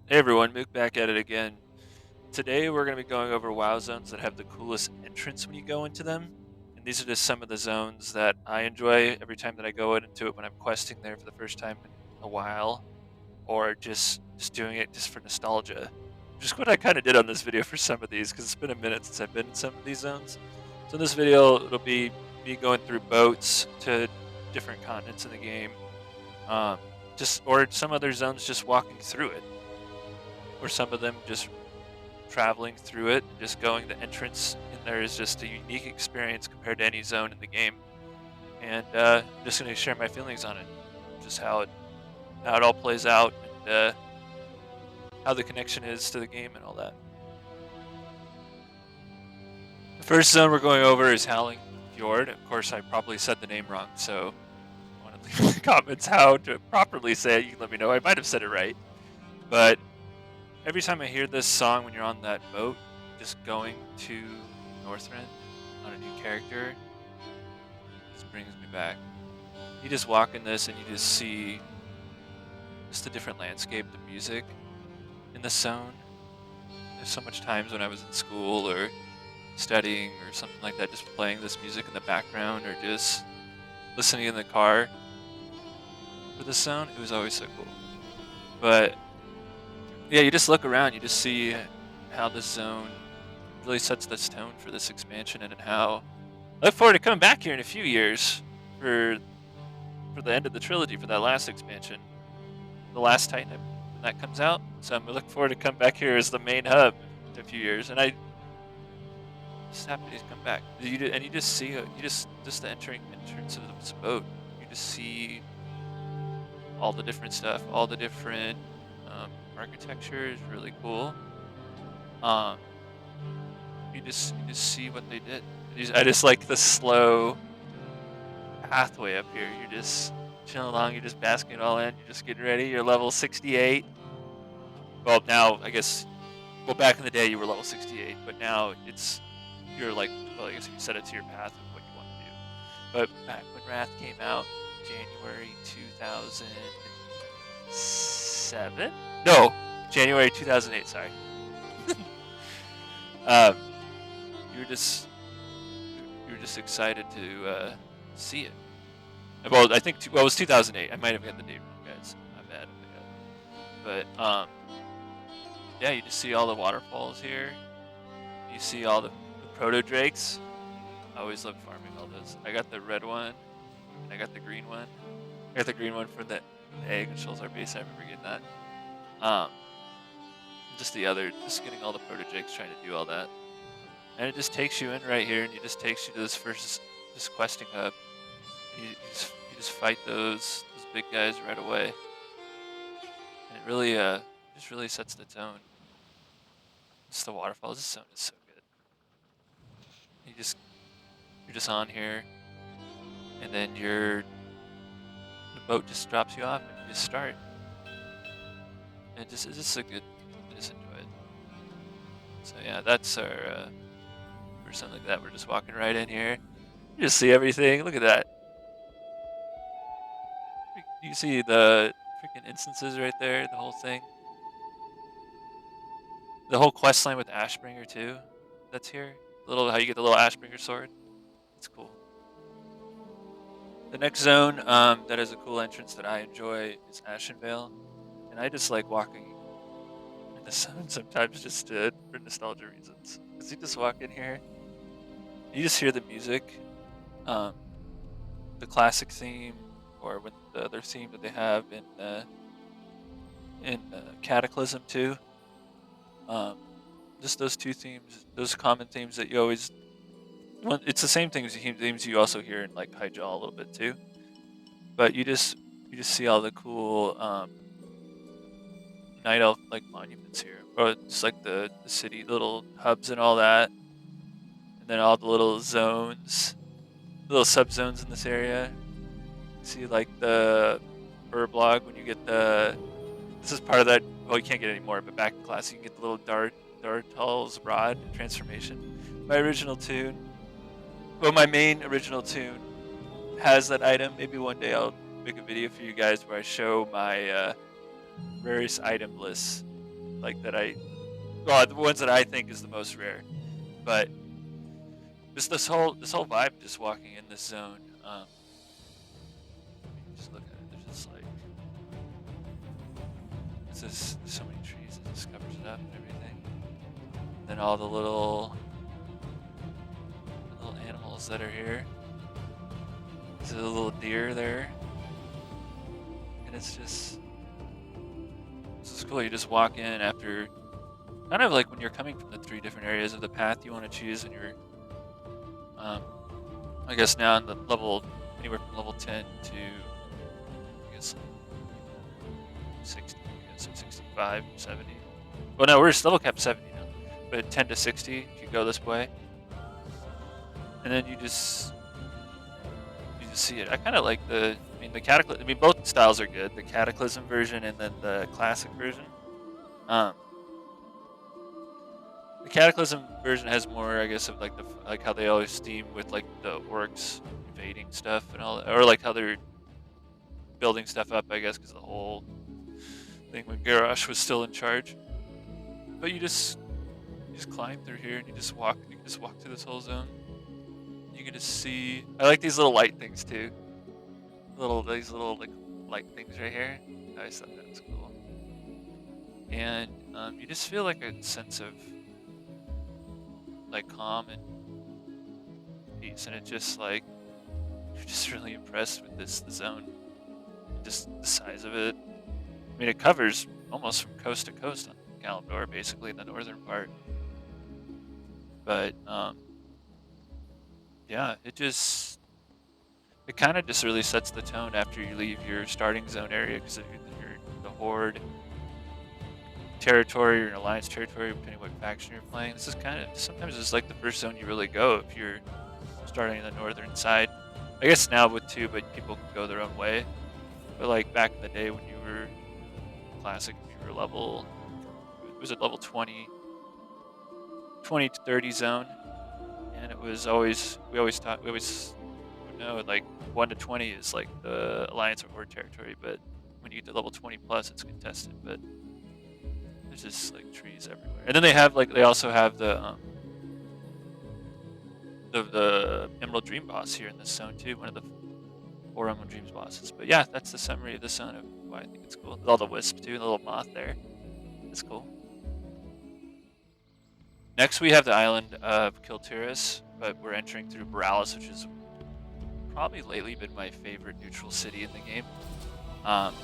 Hey everyone, Mook back at it again. Today we're going to be going over WoW zones that have the coolest entrance when you go into them. And these are just some of the zones that I enjoy every time that I go into it when I'm questing there for the first time in a while, or just doing it just for nostalgia. Just what I kind of did on this video for some of these, because it's been a minute since I've been in some of these zones. So in this video, it'll be me going through boats to different continents in the game, um, just or some other zones just walking through it, or some of them just traveling through it and just going the entrance in there is just a unique experience compared to any zone in the game. And I'm just going to share my feelings on it, just how it all plays out, and how the connection is to the game and all that. The first zone we're going over is Howling Fjord. Of course, I probably said the name wrong, so if you want to leave in the comments how to properly say it, you can let me know. I might have said it right, but every time I hear this song when you're on that boat, just going to Northrend on a new character, just brings me back. You just walk in this and you just see just the different landscape, the music in the zone. There's so much times when I was in school or studying or something like that, just playing this music in the background or just listening in the car for the zone. It was always so cool. But yeah, you just look around, you just see how the zone really sets this tone for this expansion, and how I look forward to coming back here in a few years for for the end of the trilogy for that last expansion, the last Titan when that comes out. So I'm looking forward to come back here as the main hub in a few years, and I just happy to come back. And you just see you just the entering entrance of this boat. You just see all the different stuff, all the different architecture is really cool. Um, you just see what they did. I just like the slow pathway up here. You're just chilling along. You're just basking it all in. You're just getting ready. You're level 68. Well, now I guess. Well, back in the day you were level 68, but now you're like, well, I guess you set it to your path of what you want to do. But back when Wrath came out, January 2007. No, January 2008. Sorry. um, you were just you were just excited to see it. Well, I think well, it was 2008. I might have got the date wrong, guys. My bad. But yeah, you just see all the waterfalls here. You see all the proto drakes. I always love farming all those. I got the red one, and I got the green one. I got the green one for the egg and shells our base. I remember getting that. Um, just the other, just getting all the proto drakes, trying to do all that, and it just takes you in right here, and it just takes you to this first this questing hub. You just fight those big guys right away, and it really just really sets the tone. Just the waterfalls. This zone is so good. You just you're just on here, and then the boat just drops you off, and you just start. And it's just so good. I just enjoy it. So yeah, that's our or something like that. We're just walking right in here. You just see everything. Look at that. You see the freaking instances right there. The whole thing. The whole quest line with Ashbringer too. That's here. Little how you get the little Ashbringer sword. It's cool. The next zone that is a cool entrance that I enjoy is Ashenvale, and I just like walking in the zone sometimes just for nostalgia reasons. Cause you just walk in here, you just hear the music, um, the classic theme, or when the other theme that they have in Cataclysm too. Um, just those two themes, those common themes that you always. Well, it's the same themes you also hear in like Hyjal a little bit too. But you just see all the cool night elf like monuments here, or just like the city little hubs and all that, and then all the little zones, little subzones in this area. See like the Urblog when you get the. This is part of that. Well, you can't get any more, but back in class you can get the little Dartal's rod transformation. My original tune, well, my main original tune has that item. Maybe one day I'll make a video for you guys where I show my various item lists like well, the ones that I think is the most rare. But just this whole vibe, just walking in this zone. You just look at it. There's just like it's just so many trees. It just covers it up and everything. Then all the little animals that are here. There's a little deer there, and it's just this is cool. You just walk in after kind of like when you're coming from the three different areas of the path you want to choose, and you're um, I guess now in the level anywhere from level 10 to I guess 60, I guess, or 65, 70. Well, no, we're level cap 70 now, but 10 to 60 if you go this way, and then you just see it. I kind of like the cataclysm. I mean, both styles are good. The cataclysm version and then the classic version. Um, the cataclysm version has more, I guess, of like like how they always steam with like the orcs invading stuff and all, or like how they're building stuff up. I guess because the whole thing when Garrosh was still in charge. But you just climb through here and you just walk. You can just walk through this whole zone. You can just see. I like these little light things too. These little like light things right here. I always thought that was cool. And you just feel like a sense of like calm and peace, and it's just like you're just really impressed with the zone, just the size of it. I mean, it covers almost from coast to coast on Kalimdor, basically in the northern part. But yeah, it kind of just really sets the tone after you leave your starting zone area because you're the Horde territory or an alliance territory, depending what faction you're playing. This is kind of sometimes it's like the first zone you really go if you're starting in the northern side. I guess now with two, but people can go their own way. But like back in the day when you were classic, if you were was it level 20, 20 to 30 zone, and it was always we always would know like 1 to 20 is like the alliance or horde territory, but when you get to level 20 plus, it's contested. But there's just like trees everywhere, and then they also have the Emerald Dream boss here in this zone too, one of the 4 Emerald Dreams bosses. But yeah, that's the summary of the zone of why I think it's cool. With all the wisps too, the little moth there. It's cool. Next we have the island of Kiltiris, but we're entering through Boralis, which is probably lately been my favorite neutral city in the game. Um,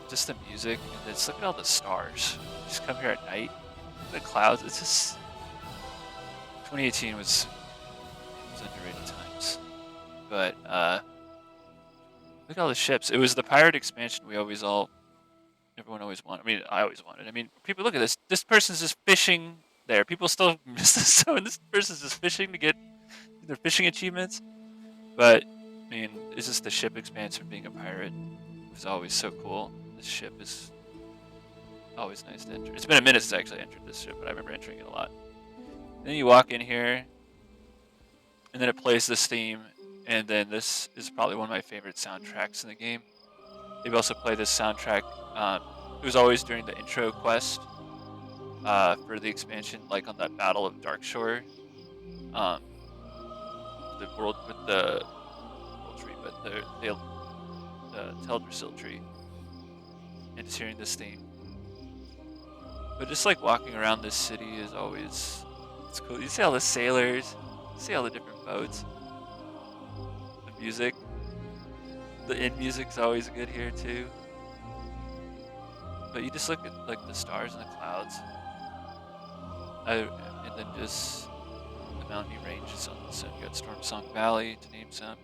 just the music, and just look at all the stars. Just come here at night, the clouds. It's just 2018 was underrated times, but look at all the ships. It was the pirate expansion everyone always wanted. I mean, I always wanted. I mean, people look at this. This person's just fishing there. People still miss this zone. This person's just fishing to get their fishing achievements. But I mean, it's just the ship expansion being a pirate was always so cool. This ship is always nice to enter. It's been a minute since I actually entered this ship, but I remember entering it a lot. Then you walk in here, and then it plays this theme, and then this is probably one of my favorite soundtracks in the game. They've also played this soundtrack. It was always during the intro quest for the expansion, like on that Battle of Darkshore. Um, the world with the world tree, but the Teldrassil tree, and just hearing this theme. But just like walking around this city is always it's cool. You see all the sailors, you see all the different boats, the music. The in music's always good here too. But you just look at like the stars and the clouds, and then just the mountainy ranges on the sun. You got Storm Song Valley to name some,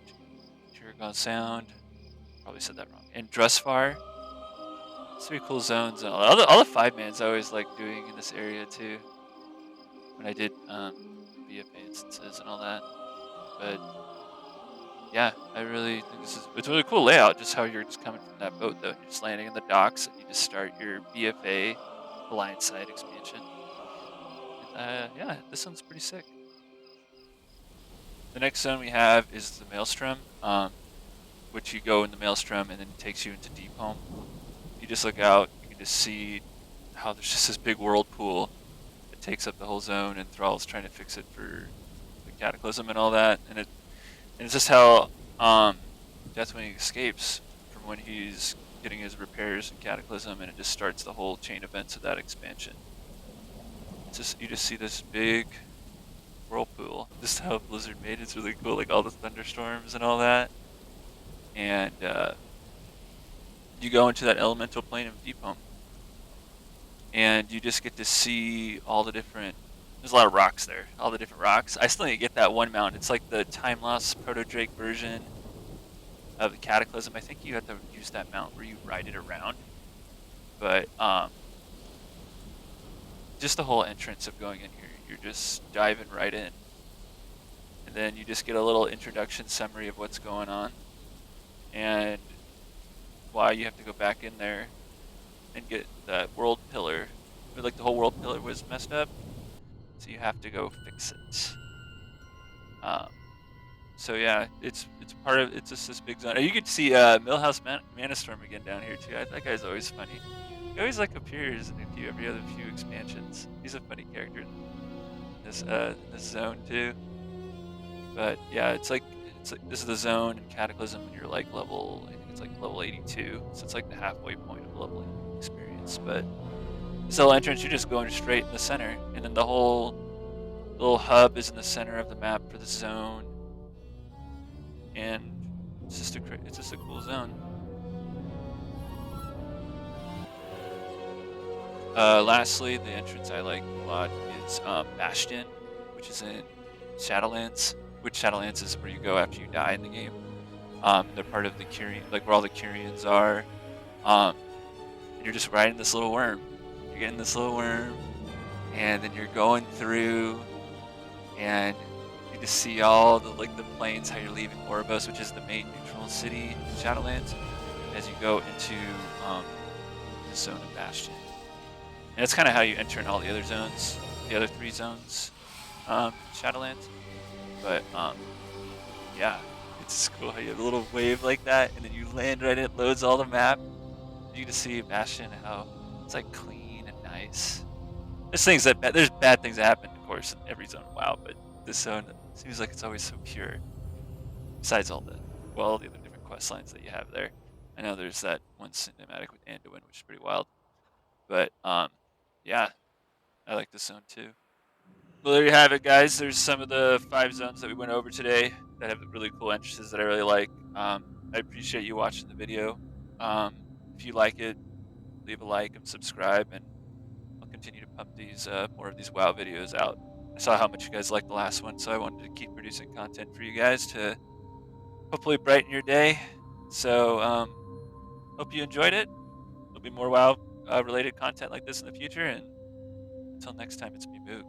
Tiragon Sound. Probably said that wrong. And Drusvar. It's 3 cool zones. All the 5-mans I always like doing in this area too. When I did BFA instances and all that. But yeah, I really think it's a really cool layout. Just how you're just coming from that boat though. You're just landing in the docks and you just start your BFA Alliance side expansion. And, yeah, this one's pretty sick. The next zone we have is the Maelstrom, which you go in the Maelstrom and then it takes you into Deep Home. You just look out, you can just see how there's just this big whirlpool that takes up the whole zone, and Thrall's trying to fix it for the Cataclysm and all that, and it's just how Deathwing escapes from when he's getting his repairs in Cataclysm, and it just starts the whole chain events of that expansion. It's just, you just see this big whirlpool. Just how Blizzard made it's really cool, like all the thunderstorms and all that. And you go into that elemental plane of Deep Home, and you just get to see all the different. There's a lot of rocks there. All the different rocks. I still need to get that one mount. It's like the time loss proto Drake version of the Cataclysm. I think you have to use that mount where you ride it around. But just the whole entrance of going in here, you're just diving right in, and then you just get a little introduction summary of what's going on, and why you have to go back in there and get that world pillar. Like the whole world pillar was messed up, so you have to go fix it. So yeah, it's part of, it's just this big zone. You could see Millhouse Manastorm again down here too. That guy's always funny. He always like appears in every other few expansions. He's a funny character in this zone too. But yeah, it's like this is the zone in Cataclysm, and you're like level, I think it's like level 82, so it's like the halfway point of leveling experience. But this little entrance, you're just going straight in the center, and then the whole little hub is in the center of the map for the zone, and it's just a cool zone. Lastly, the entrance I like a lot is Bastion, which is in Shadowlands. Which Shadowlands is where you go after you die in the game. They're part of the Kyrian, like where all the Kyrians are. And you're just riding this little worm. You're getting this little worm, and then you're going through, and you just see all the planes, how you're leaving Oribos, which is the main neutral city in Shadowlands, as you go into the zone of Bastion. And that's kind of how you enter in all the other zones, the other 3 zones, Shadowlands. But yeah, it's cool how you have a little wave like that, and then you land right in, it loads all the map. You can see Bastion, how it's like clean and nice. There's bad things that happen, of course, in every zone of WoW, but this zone seems like it's always so pure. Besides all the other different quest lines that you have there. I know there's that one cinematic with Anduin, which is pretty wild. But yeah, I like this zone too. Well, there you have it, guys. There's some of the 5 zones that we went over today that have really cool entrances that I really like. I appreciate you watching the video. If you like it, leave a like and subscribe, and I'll continue to pump these more of these WoW videos out. I saw how much you guys liked the last one, so I wanted to keep producing content for you guys to hopefully brighten your day. So hope you enjoyed it. There'll be more WoW related content like this in the future, and until next time, it's me, Mook.